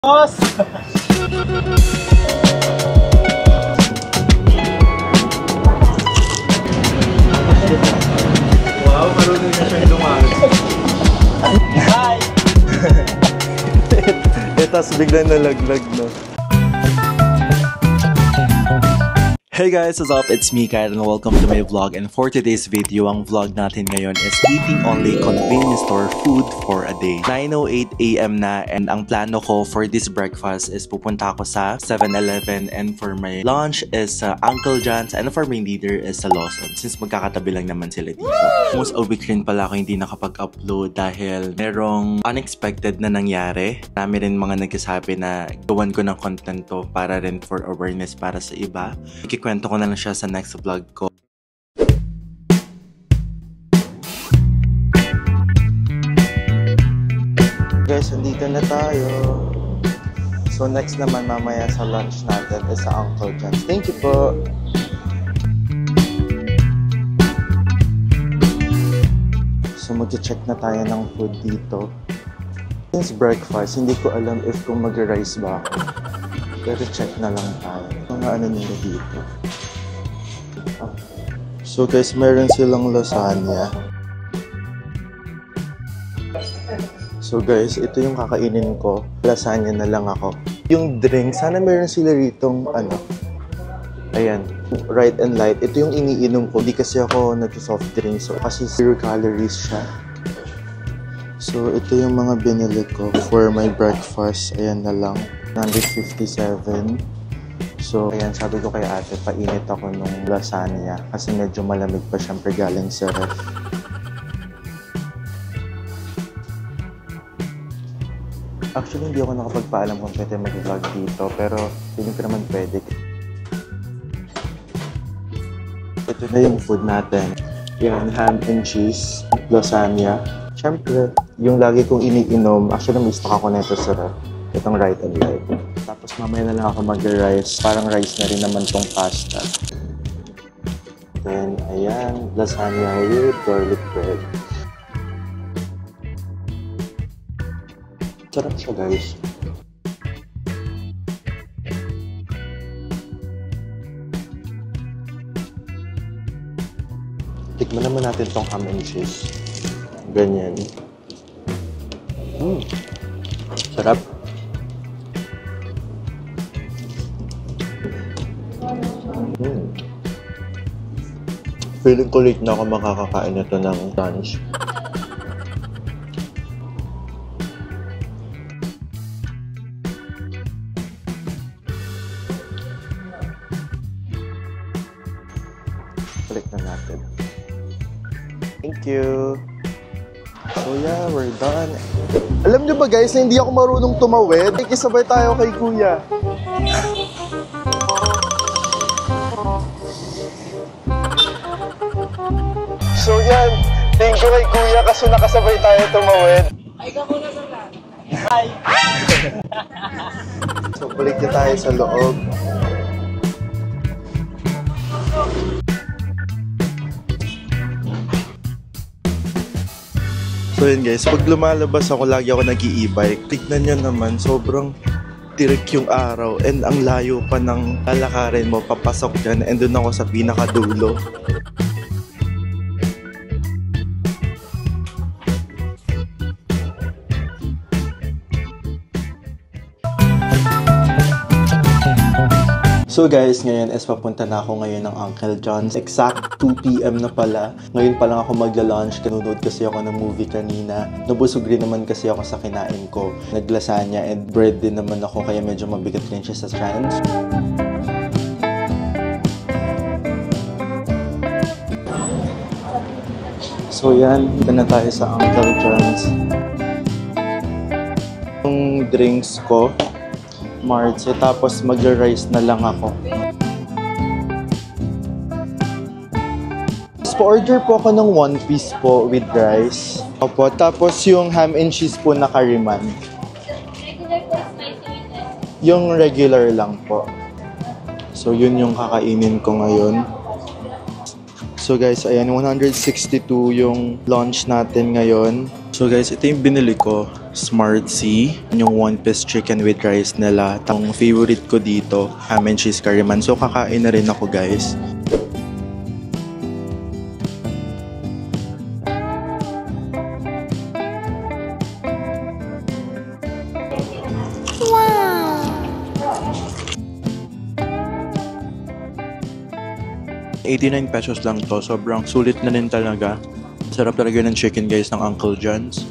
Boss! Wow, marunong na siyang lumakas. Hi! Tapos biglang nalaglag, no? Hey guys, what's up? It's me, Kyle, and welcome to my vlog. And for today's video, ang vlog natin ngayon is eating only convenience store food for a day. 9:08 AM na, and ang plano ko for this breakfast is pupunta ako sa 7-Eleven, and for my lunch is Uncle John's, and for my dinner is sa Lawson, since magkakatabi lang naman sila dito. Almost a week rin pala ako hindi nakapag-upload dahil merong unexpected na nangyari. Marami rin mga nagsasabi na gawan ko ng content to para rin for awareness para sa iba. Ikikwento ko na lang siya sa next vlog ko. Guys, andito na tayo. So next naman mamaya sa lunch natin is sa Uncle John's. Thank you po! So mag-check na tayo ng food dito. Since breakfast, hindi ko alam if kung mag-rice ba ako. Pero check na lang tayo. Mga ano nila dito. So guys, meron silang lasagna. So guys, ito yung kakainin ko. Lasagna na lang ako. Yung drink, sana meron sila ritong ano. Ayan, Right and Light. Ito yung iniinom ko. Di kasi ako nag-soft drink. So kasi 0 calories siya. So ito yung mga binili ko for my breakfast. Ayan na lang. 157. So, ayan, sabi ko kay ate, painit ako nung lasagna kasi medyo malamig pa siyempre galing sa ref. Actually, hindi ako nakapagpaalam kung pwede mag-vlog dito, pero hindi ko naman pwede. Ito na yung food natin. Yan, ham and cheese, lasagna. Siyempre, yung lagi kong iniinom, actually may stock ako nito sa ref. Itong Right and Light. Tapos mamaya na lang ako mag-rice. Parang rice na rin naman tong pasta. Then, ayan, lasagna with garlic bread. Sarap siya, guys. Tikman naman natin tong ham and cheese. Ganyan. Sarap. Feeling ko late na ako makakakain nito ng lunch. Balik na natin. Thank you! So yeah, we're done. Alam nyo ba guys na hindi ako marunong tumawid? Ikisabay tayo kay kuya. So yan, thank you kay kuya kasi nakasabay tayo tumawid. Ay ka muna sa vlog. Hi! So balik na tayo sa loob. So yun guys, pag lumalabas ako, lagi ako nag-i-e-bike. Tignan nyo naman, sobrang tirik yung araw and ang layo pa ng lalakarin mo papasok dyan and doon ako sa pinakadulo. So guys, ngayon is papunta na ako ngayon ng Uncle John's. Exact 2 PM na pala. Ngayon pa lang ako magla-lunch. Kanunod kasi ako ng movie kanina. Nabusog rin naman kasi ako sa kinain ko. Naglasanya and bread din naman ako kaya medyo mabigat rin siya sa chance. So yan, dito na tayo sa Uncle John's. Yung drinks ko, March, tapos mag-rice na lang ako. Pa-order po ako ng 1 piece po with rice. Opo, tapos yung ham and cheese po na kariman. Regular po, spicy with less. Yung regular lang po. So yun yung kakainin ko ngayon. So guys, ayan, 162 yung lunch natin ngayon. So guys, ito yung binili ko, Smart C, yung one-piece chicken with rice nila. Ang favorite ko dito, ham and cheese curry man. So kakain na rin ako guys. ₱89 lang to. Sobrang sulit na rin talaga. Sarap talaga ng chicken guys ng Uncle John's.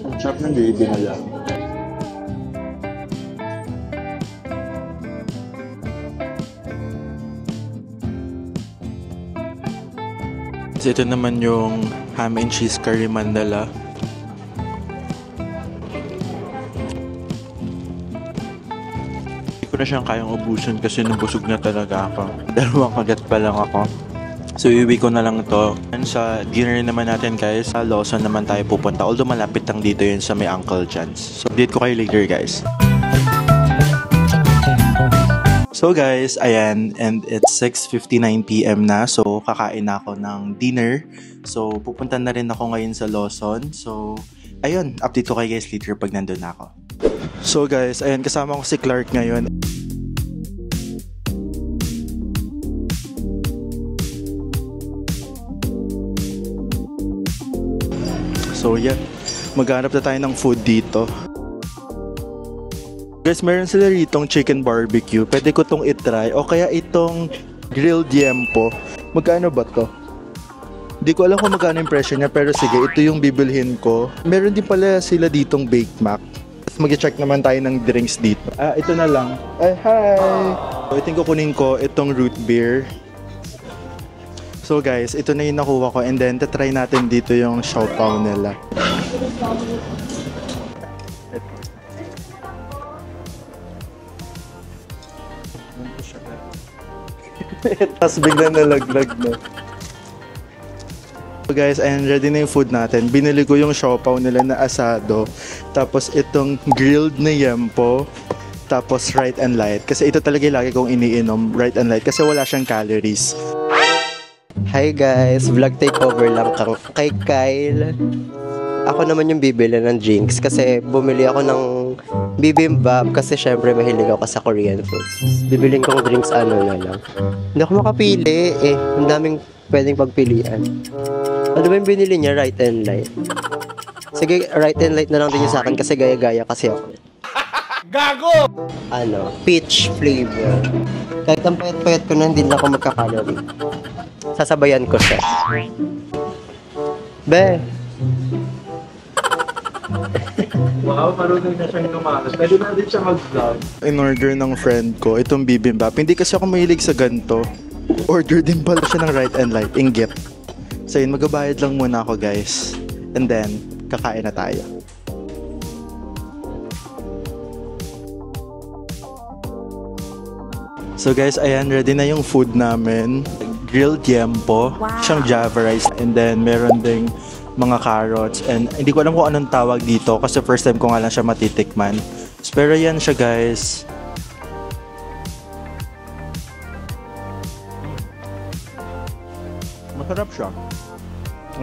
Ang sarap ng gravy nila. Ito naman yung ham and cheese curry man nila. Ko na siyang kayang ubusin kasi nabusog na talaga ako. 2 kagat pa lang ako. So iuwi ko na lang to. And sa dinner naman natin guys, sa Lawson naman tayo pupunta. Although malapit lang dito yun sa may Uncle John's. So update ko kayo later guys. So guys, ayan, and it's 6:59 PM na. So kakain na ako ng dinner. So pupunta na rin ako ngayon sa Lawson. So ayun, update ko kayo guys later pag nandun na ako. So guys, ayan, kasama ko si Clark ngayon. So yeah, maghanap na tayo ng food dito. Guys, meron sila ritong chicken barbecue. Pwede ko tong itry. O kaya itong grilled yempo. Magkano ba to? Hindi ko alam kung magkano yung presyo niya. Pero sige, ito yung bibilhin ko. Meron din pala sila ditong baked mac. Mag-check naman tayo ng drinks dito. Ito na lang. Ay, hi! So, ito yung kukunin ko, itong root beer. So guys, ito na yung nakuha ko. And then, tatry natin dito yung siopaw nila. Tapos bigla nalaglag na. So guys, ayan, ready na yung food natin. Binili ko yung siopaw nila na asado. Tapos itong grilled na yempo. Tapos right and light. Kasi ito talaga yung lagi kong iniinom, right and light. Kasi wala siyang calories. Hi guys, vlog takeover lang kay Kyle. Ako naman yung bibili ng drinks kasi bumili ako ng bibimbap kasi syempre mahilig ako sa Korean food. Bibilin kong drinks na lang. Hindi ako makapili ang daming pwedeng pagpilian. Ano ba yung binili niya? Right and light. Sige, right and light na lang din yung sa akin kasi gaya-gaya kasi ako. Gago! Peach flavor. Kahit ang payat-payat ko na hindi na ako magkakalorie. Sasabayan ko siya. Be! Wow, marunong na siyang lumakas. Pwede na din siya mag-vlog. In-order ng friend ko, itong bibimbap. Hindi kasi ako mahilig sa ganito. Order din pala siya ng right and light. Inggit. So yun, magbabayad lang muna ako guys. And then, kakain na tayo. So guys, ayan, ready na yung food namin. Grilled yempo, siyang java rice, and then meron ding mga carrots. And hindi ko alam kung anong tawag dito kasi first time ko nga lang siya matitikman. Pero yan siya guys. Masarap siya.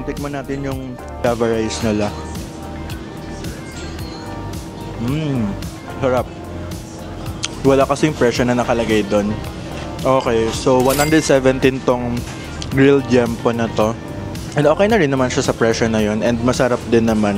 Tikman natin yung java rice nila. Sarap. Wala kasing presyo na nakalagay doon. Okay, so 117 tong grilled yempo na to. And okay na rin naman siya sa presyo na yun. And masarap din naman.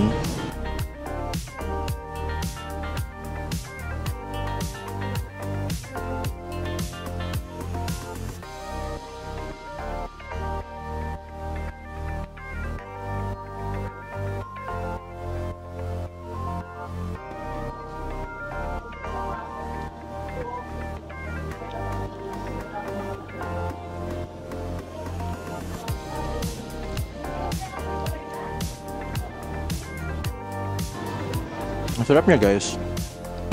Ang sarap niya guys.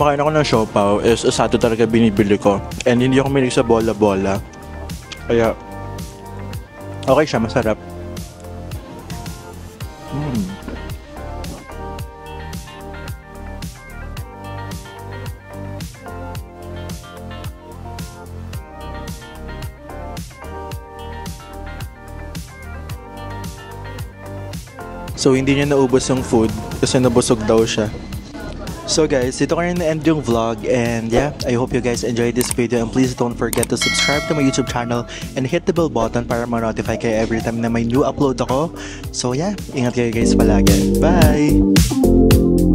Makain ako ng siopaw is asado talaga binibili ko. And hindi ako milig sa bola-bola. Kaya okay siya, masarap. So hindi niya naubos yung food kasi nabusog daw siya. So guys, dito ko rin na-end yung vlog, and yeah, I hope you guys enjoyed this video, and please don't forget to subscribe to my YouTube channel and hit the bell button para ma-notify kayo every time na may new upload ako. So yeah, ingat kayo guys palagi. Bye!